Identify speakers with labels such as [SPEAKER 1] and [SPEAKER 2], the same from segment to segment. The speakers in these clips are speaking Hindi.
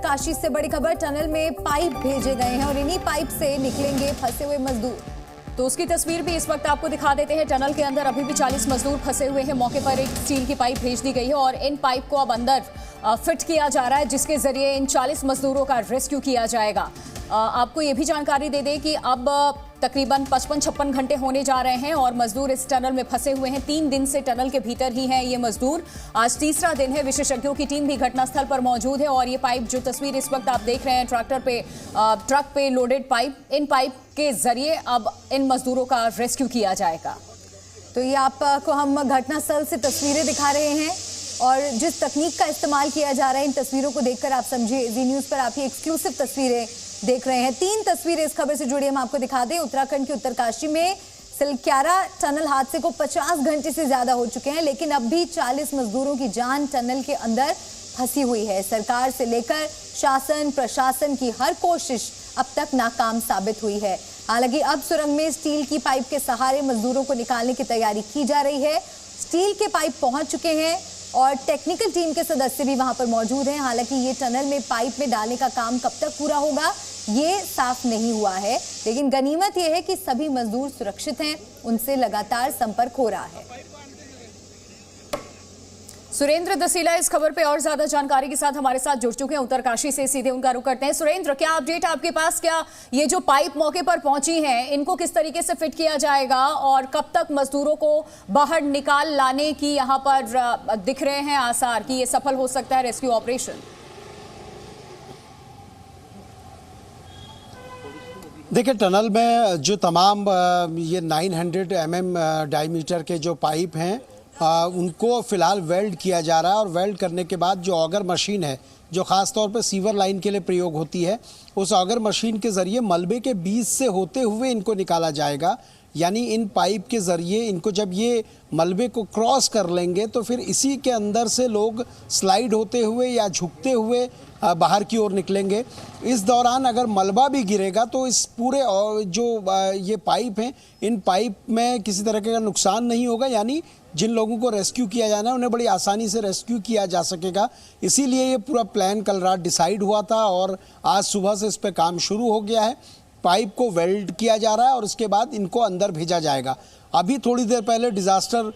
[SPEAKER 1] उत्तरकाशी से बड़ी खबर, टनल में पाइप भेजे गए हैं और इन्हीं पाइप से निकलेंगे फंसे हुए मजदूर।
[SPEAKER 2] तो उसकी तस्वीर भी इस वक्त आपको दिखा देते हैं। टनल के अंदर अभी भी 40 मजदूर फंसे हुए हैं। मौके पर एक स्टील की पाइप भेज दी गई है और इन पाइप को अब अंदर फिट किया जा रहा है, जिसके जरिए इन 40 मजदूरों का रेस्क्यू किया जाएगा। आपको ये भी जानकारी दे दें कि अब तकरीबन 55-56 घंटे होने जा रहे हैं और मजदूर इस टनल में फंसे हुए हैं। 3 दिन से टनल के भीतर ही हैं ये मजदूर। आज तीसरा दिन है। विशेषज्ञों की टीम भी घटनास्थल पर मौजूद है और ये पाइप, जो तस्वीर इस वक्त आप देख रहे हैं, ट्रक पे लोडेड पाइप, इन पाइप के जरिए अब इन मजदूरों का रेस्क्यू किया जाएगा।
[SPEAKER 1] तो ये आपको हम घटनास्थल से तस्वीरें दिखा रहे हैं और जिस तकनीक का इस्तेमाल किया जा रहा है, इन तस्वीरों को देखकर आप समझिए। जी न्यूज़ पर आप ये एक्सक्लूसिव तस्वीरें देख रहे हैं। 3 तस्वीरें इस खबर से जुड़ी हम आपको दिखा दें। उत्तराखंड के उत्तरकाशी में सिलक्यारा टनल हादसे को 50 घंटे से ज्यादा हो चुके हैं, लेकिन अब भी 40 मजदूरों की जान टनल के अंदर फंसी हुई है। सरकार से लेकर शासन प्रशासन की हर कोशिश अब तक नाकाम साबित हुई है। हालांकि अब सुरंग में स्टील की पाइप के सहारे मजदूरों को निकालने की तैयारी की जा रही है। स्टील के पाइप पहुंच चुके हैं और टेक्निकल टीम के सदस्य भी वहां पर मौजूद हैं। हालांकि ये टनल में पाइप में डालने का काम कब तक पूरा होगा ये साफ नहीं हुआ है, लेकिन गनीमत यह है कि सभी मजदूर सुरक्षित हैं, उनसे लगातार संपर्क हो रहा है।
[SPEAKER 2] सुरेंद्र दसीला इस खबर पे और ज्यादा जानकारी के साथ हमारे साथ जुड़ चुके हैं। उत्तरकाशी से सीधे उनका रुख करते हैं। सुरेंद्र, क्या अपडेट आपके पास? क्या ये जो पाइप मौके पर पहुंची हैं, इनको किस तरीके से फिट किया जाएगा और कब तक मजदूरों को बाहर निकाल लाने की यहाँ पर दिख रहे हैं आसार कि ये सफल हो सकता है रेस्क्यू ऑपरेशन?
[SPEAKER 3] देखिए, टनल में जो तमाम ये 900 mm डायमीटर के जो पाइप हैं उनको फ़िलहाल वेल्ड किया जा रहा है और वेल्ड करने के बाद जो ऑगर मशीन है, जो ख़ास तौर पे सीवर लाइन के लिए प्रयोग होती है, उस ऑगर मशीन के ज़रिए मलबे के बीच से होते हुए इनको निकाला जाएगा। यानी इन पाइप के ज़रिए इनको जब ये मलबे को क्रॉस कर लेंगे तो फिर इसी के अंदर से लोग स्लाइड होते हुए या झुकते हुए बाहर की ओर निकलेंगे। इस दौरान अगर मलबा भी गिरेगा तो इस पूरे जो ये पाइप हैं, इन पाइप में किसी तरह का नुकसान नहीं होगा। यानी जिन लोगों को रेस्क्यू किया जाना है उन्हें बड़ी आसानी से रेस्क्यू किया जा सकेगा। इसीलिए ये पूरा प्लान कल रात डिसाइड हुआ था और आज सुबह से इस पर काम शुरू हो गया है। पाइप को वेल्ड किया जा रहा है और उसके बाद इनको अंदर भेजा जाएगा। अभी थोड़ी देर पहले डिज़ास्टर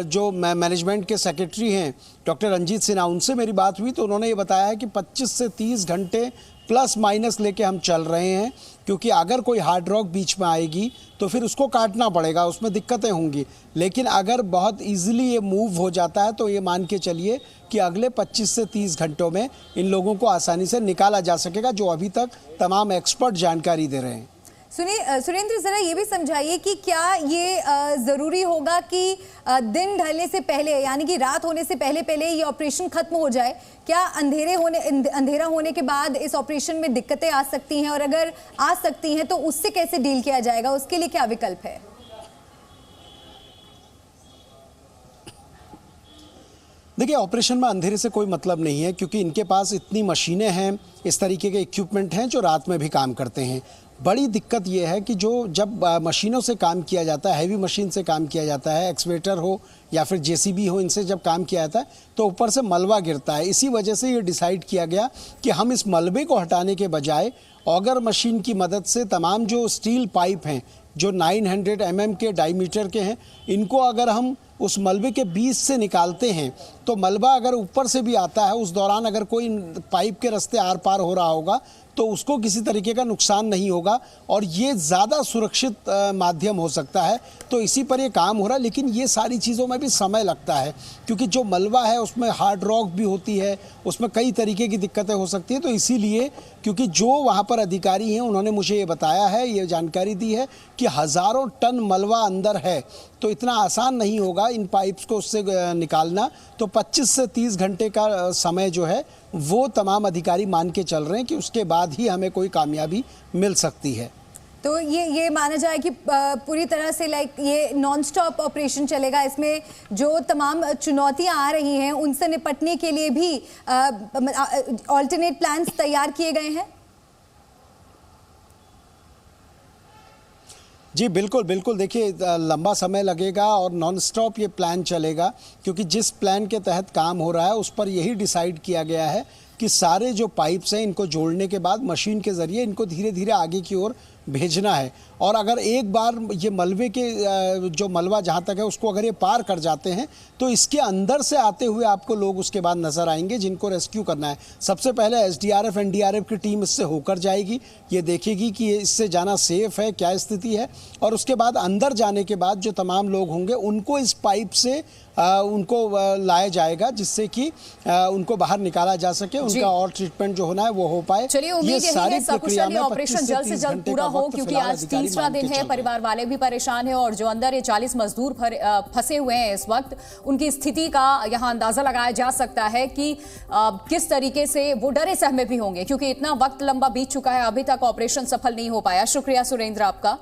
[SPEAKER 3] जो मैनेजमेंट के सेक्रेटरी हैं डॉक्टर रंजीत सिन्हा, उनसे मेरी बात हुई तो उन्होंने ये बताया है कि 25 से 30 घंटे प्लस माइनस लेके हम चल रहे हैं, क्योंकि अगर कोई हार्ड रॉक बीच में आएगी तो फिर उसको काटना पड़ेगा, उसमें दिक्कतें होंगी। लेकिन अगर बहुत इजीली ये मूव हो जाता है तो ये मान के चलिए कि अगले 25 से 30 घंटों में इन लोगों को आसानी से निकाला जा सकेगा, जो अभी तक तमाम एक्सपर्ट जानकारी दे रहे हैं।
[SPEAKER 1] सुनिए सुरेंद्र, जरा ये भी समझाइए कि क्या ये ज़रूरी होगा कि दिन ढलने से पहले, यानी कि रात होने से पहले पहले ये ऑपरेशन खत्म हो जाए? क्या अंधेरा होने के बाद इस ऑपरेशन में दिक्कतें आ सकती हैं, और अगर आ सकती हैं तो उससे कैसे डील किया जाएगा? उसके लिए क्या विकल्प है?
[SPEAKER 3] देखिए, ऑपरेशन में अंधेरे से कोई मतलब नहीं है, क्योंकि इनके पास इतनी मशीनें हैं, इस तरीके के इक्विपमेंट हैं जो रात में भी काम करते हैं। बड़ी दिक्कत यह है कि जो जब मशीनों से काम किया जाता है, हैवी मशीन से काम किया जाता है, एक्सवेटर हो या फिर जेसीबी हो, इनसे जब काम किया जाता है तो ऊपर से मलबा गिरता है। इसी वजह से ये डिसाइड किया गया कि हम इस मलबे को हटाने के बजाय ऑगर मशीन की मदद से तमाम जो स्टील पाइप हैं जो 900 mm के डायमीटर के हैं, इनको अगर हम उस मलबे के बीच से निकालते हैं तो मलबा अगर ऊपर से भी आता है, उस दौरान अगर कोई पाइप के रास्ते आर पार हो रहा होगा तो उसको किसी तरीके का नुकसान नहीं होगा और ये ज़्यादा सुरक्षित माध्यम हो सकता है। तो इसी पर ये काम हो रहा है, लेकिन ये सारी चीज़ों में भी समय लगता है, क्योंकि जो मलबा है उसमें हार्ड रॉक भी होती है, उसमें कई तरीके की दिक्कतें हो सकती हैं। तो इसीलिए, क्योंकि जो वहाँ पर अधिकारी हैं उन्होंने मुझे ये बताया है, ये जानकारी दी है कि हज़ारों टन मलबा अंदर है, तो इतना आसान नहीं होगा इन पाइप्स को उससे निकालना। तो 25 से 30 घंटे का समय जो है वो तमाम अधिकारी मान के चल रहे हैं कि उसके बाद ही हमें कोई कामयाबी मिल सकती है।
[SPEAKER 1] तो ये माना जाए कि पूरी तरह से ये नॉन स्टॉप ऑपरेशन चलेगा। इसमें जो तमाम चुनौतियां आ रही हैं उनसे निपटने के लिए भी ऑल्टरनेट प्लान्स तैयार किए गए हैं।
[SPEAKER 3] जी बिल्कुल बिल्कुल। देखिए, लंबा समय लगेगा और नॉन स्टॉप ये प्लान चलेगा, क्योंकि जिस प्लान के तहत काम हो रहा है उस पर यही डिसाइड किया गया है कि सारे जो पाइप्स हैं इनको जोड़ने के बाद मशीन के ज़रिए इनको धीरे धीरे आगे की ओर भेजना है। और अगर एक बार ये मलबे के जो मलबा जहाँ तक है उसको अगर ये पार कर जाते हैं तो इसके अंदर से आते हुए आपको लोग उसके बाद नज़र आएंगे जिनको रेस्क्यू करना है। सबसे पहले एसडीआरएफ एनडीआरएफ की टीम इससे होकर जाएगी, ये देखेगी कि इससे जाना सेफ है, क्या स्थिति है, और उसके बाद अंदर जाने के बाद जो तमाम लोग होंगे उनको इस पाइप से उनको लाया जाएगा जिससे कि उनको बाहर निकाला जा सके, उनका और ट्रीटमेंट जो होना है वो हो पाए।
[SPEAKER 2] चलिए, उम्मीद यही है सकुशल ये ऑपरेशन जल्द से जल्द पूरा हो, क्योंकि आज तीसरा दिन है, परिवार वाले भी परेशान हैं और जो अंदर ये 40 मजदूर फंसे हुए हैं इस वक्त, उनकी स्थिति का यहाँ अंदाजा लगाया जा सकता है कि किस तरीके से वो डरे सहमे भी होंगे, क्योंकि इतना वक्त लंबा बीत चुका है, अभी तक ऑपरेशन सफल नहीं हो पाया। शुक्रिया सुरेंद्र आपका।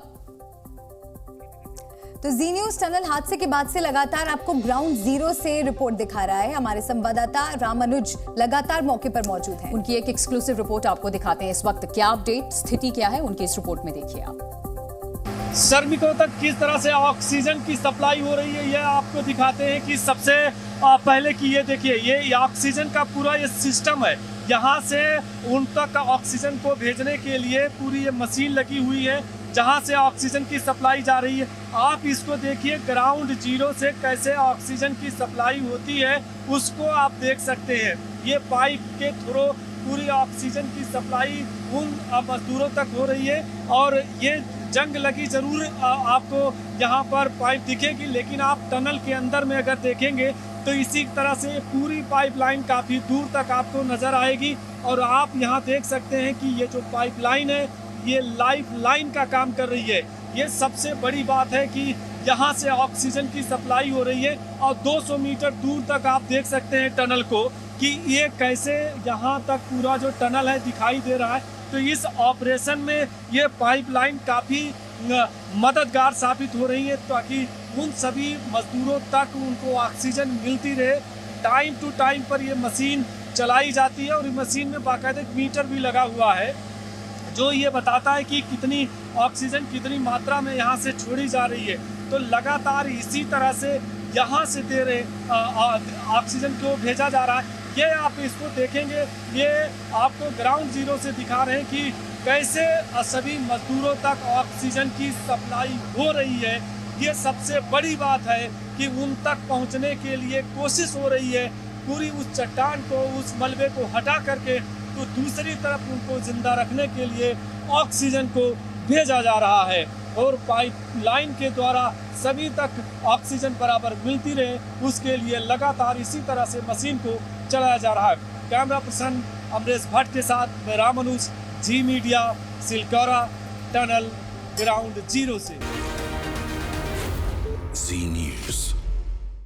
[SPEAKER 1] तो जी न्यूज टनल हादसे के बाद से लगातार आपको ग्राउंड जीरो से रिपोर्ट दिखा रहा है। हमारे संवाददाता रामानुज लगातार मौके पर मौजूद हैं।
[SPEAKER 2] उनकी एक एक्सक्लूसिव रिपोर्ट आपको दिखाते हैं इस वक्त। क्या अपडेट, स्थिति क्या है, उनकी इस रिपोर्ट में देखिए आप।
[SPEAKER 4] श्रमिकों तक किस तरह से ऑक्सीजन की सप्लाई हो रही है यह आपको दिखाते हैं कि सबसे पहले की ये देखिए, ये ऑक्सीजन का पूरा ये सिस्टम है। यहाँ से उन तक ऑक्सीजन को भेजने के लिए पूरी ये मशीन लगी हुई है जहाँ से ऑक्सीजन की सप्लाई जा रही है। आप इसको देखिए, ग्राउंड जीरो से कैसे ऑक्सीजन की सप्लाई होती है उसको आप देख सकते हैं। ये पाइप के थ्रू पूरी ऑक्सीजन की सप्लाई उन मजदूरों तक हो रही है और ये जंग लगी जरूर आपको यहाँ पर पाइप दिखेगी, लेकिन आप टनल के अंदर में अगर देखेंगे तो इसी तरह से पूरी पाइपलाइन काफ़ी दूर तक आपको नज़र आएगी। और आप यहाँ देख सकते हैं कि ये जो पाइपलाइन है ये लाइफ लाइन का काम कर रही है। ये सबसे बड़ी बात है कि यहाँ से ऑक्सीजन की सप्लाई हो रही है और 200 मीटर दूर तक आप देख सकते हैं टनल को कि ये कैसे यहाँ तक पूरा जो टनल है दिखाई दे रहा है। तो इस ऑपरेशन में ये पाइपलाइन काफ़ी मददगार साबित हो रही है ताकि उन सभी मजदूरों तक उनको ऑक्सीजन मिलती रहे। टाइम टू टाइम पर ये मशीन चलाई जाती है और इस मशीन में बाकायदा एक मीटर भी लगा हुआ है जो ये बताता है कि कितनी ऑक्सीजन कितनी मात्रा में यहाँ से छोड़ी जा रही है। तो लगातार इसी तरह से यहाँ से दे रहे ऑक्सीजन को भेजा जा रहा है। ये आप इसको देखेंगे, ये आपको ग्राउंड जीरो से दिखा रहे हैं कि कैसे सभी मजदूरों तक ऑक्सीजन की सप्लाई हो रही है। ये सबसे बड़ी बात है कि उन तक पहुँचने के लिए कोशिश हो रही है। पूरी उस चट्टान को, उस मलबे को हटा करके तो दूसरी तरफ उनको जिंदा रखने के लिए ऑक्सीजन को भेजा जा रहा है और पाइपलाइन के द्वारा सभी तक ऑक्सीजन बराबर मिलती रहे उसके लिए लगातार इसी तरह से मशीन को चलाया जा रहा है। कैमरा पर्सन अमरेश भट्ट के साथ मैं रामानुज, जी मीडिया, सिलकौरा टनल ग्राउंड जीरो से।
[SPEAKER 5] जी न्यूज़।